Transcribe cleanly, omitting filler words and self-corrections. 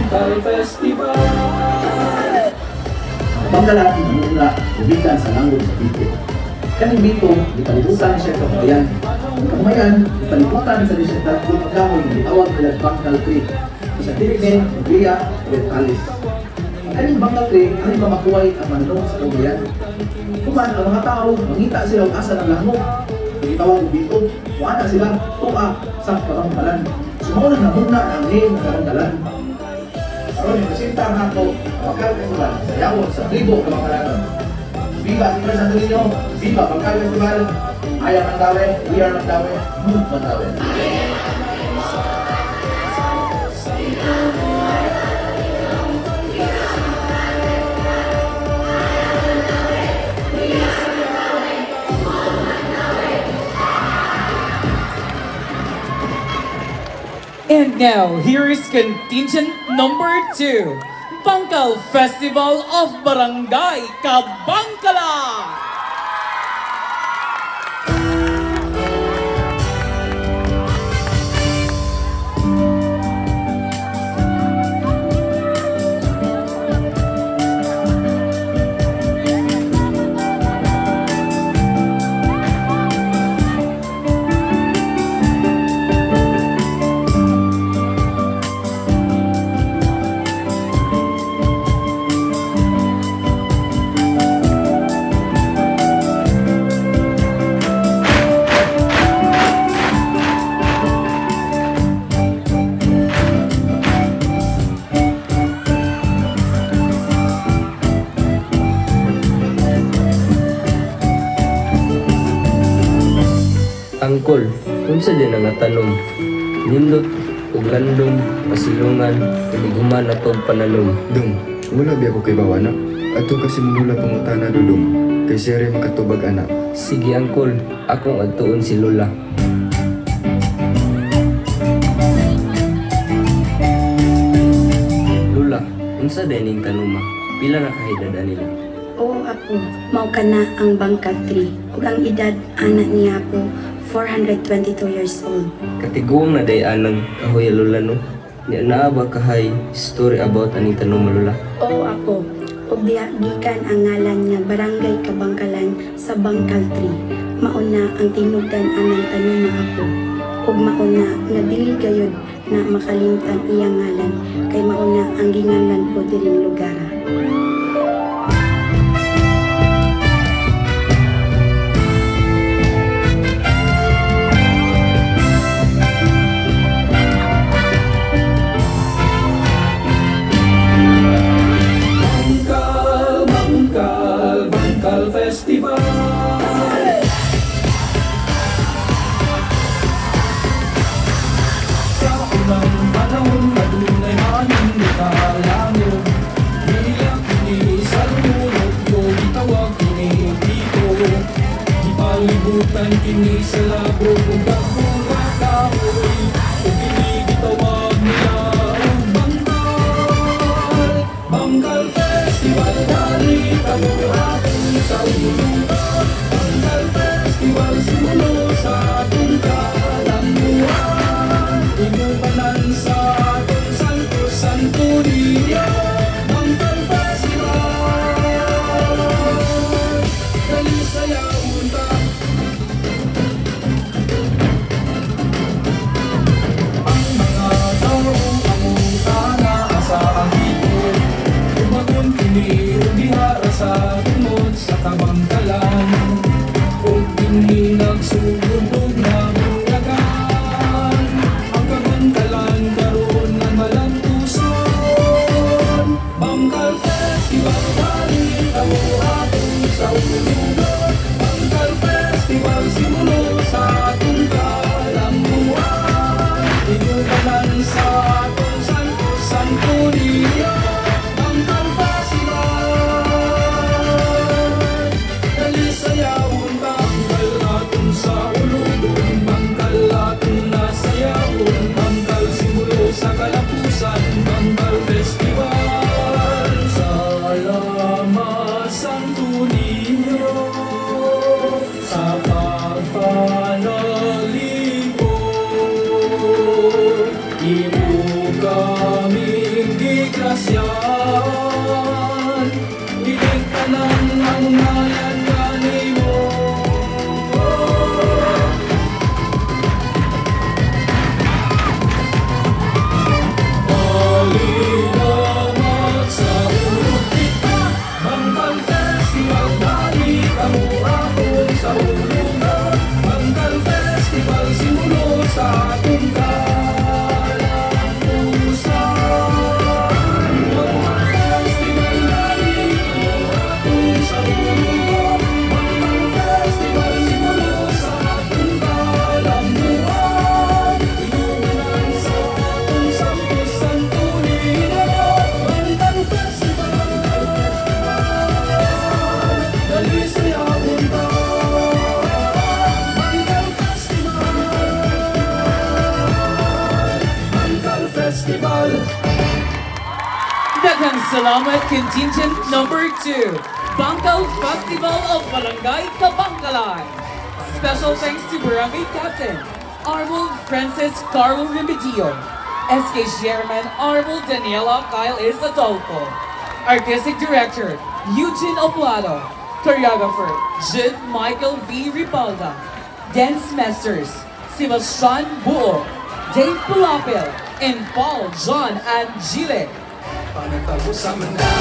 Bangkal Festival. Bangkalan mula ubikan sa langgod sa Bito. Kaning Bito, ipalibutan siya sa Kamayan. Ang Kamayan, ipalibutan sa siya tatlo kahoy na itawag nila Bangkal Tree. Sa Tirigin, Bria, Retalis. Ang kaning Bangkal Tree, ang mamakuway ang manunong sa Kamayan. Kuman, ang mga tao, mangita sila ang asa ng langog. Kung itawag ng Bito, wala sila tuwa sa Kabangkalan. Sumunod na muna ang name ng Kabangkalan. Karon yung kasinta na ito, Bangkal Festival, sa yawon sa tribo Kabangkalan. Viva Sipra Santo Niño, Viva Bangkal Festival, Ayaw Mandawe, We Are Mandawe, Mood Mandawe. And now, here is contingent number 2, Bangkal Festival of Barangay Kabangkalan. Angkol, unsa din ang tanong? Nindot, ug landong, pasilungan, piniguman atong panalong. Dong, wala biya ko kay bawana. Ato kasi mula pangutana dudong. Kay sere makatubag anak. Sige angkol, akong agtuon si Lola. Lola, unsa din ning tanuma? Pila na kahedad nila? Oo ako, mao ka na ang Bangkal Tree. Ug ang edad anak niya ako 422 years old. Katiguang na day anang kahoy Lola no. Di na ba kahay story about aning tanuma Lola? Oo ako, ug diha gikan ang ngalan nga Barangay Kabangkalan sa Bangkal Tree. Mauna ang tinugdan anang tanuma ako. Ug mauna nga dili gayud na makalimtan iyang ngalan kay mauna ang ginganlan po diring lugar. Bangkal Festival. Sa unang panahon na dunay maning nakalangon, bilang kini sa lumulog yung itawag kini dito. Ipalibutan kini sa labo kung kakura kahoy, kung kini gitawag nila ang Bangkal. Bangkal Festival, dali kabuhat sa ulungan. Bangkal Festival, simulo sa atong kalanguan. Inupanan sa atong Santo Niño. Bangkal Festival, dali sayawon ta. Ang mga tao, ang utana sa angito, umagun kini dihara sa tungod sa Kabangkalan. Kung kini nagsugod na bunyagan, ang Kabangkalan karon nga malantuson. Bangkal Festival, dali kabuhaton sa ulungan. Bangkal Festival, simulo sa atong kalanguan. Inupanan sa atong Santo Niño. Bangkal Festival, dali sayawon ta. Bangkal aton sa ulungan, bangkal aton na sayawon. Bangkal simulo sa kalapusan. Bangkal Festival, salamat Santo Niño sa pagpanalipod. Ibu kaming pasyan. Hilig ka lang ang nalagani mo. Halinamat sa ulog kita, Bangkal Festival, balik ang uapon sa ulungan. Bangkal Festival, simulo sa atong kalang pusan. Bangkal Festival, balik ang uapon sa ulungan. Bangkal Festival, simulo sa atong kalang buwan. Inuunan sa atong sampus santunin. Bangkal Festival, dali saya punta. Bangkal Festival, Bangkal Festival. Daghang salamat contingent number 2, Bangkal Festival of Barangay Kabangkalan. Special thanks to Barangay Captain Arnold Francis Carlo Remedillo, SK Chairman Arnold Daniela Kyle is Adolfo, Artistic Director Eugene Oblado, Choreographer Jude Michael V. Ripalda, Dance Masters Sebastian Buo, Dave Palapil, and Paul John and Gile. Panatapos sa manda.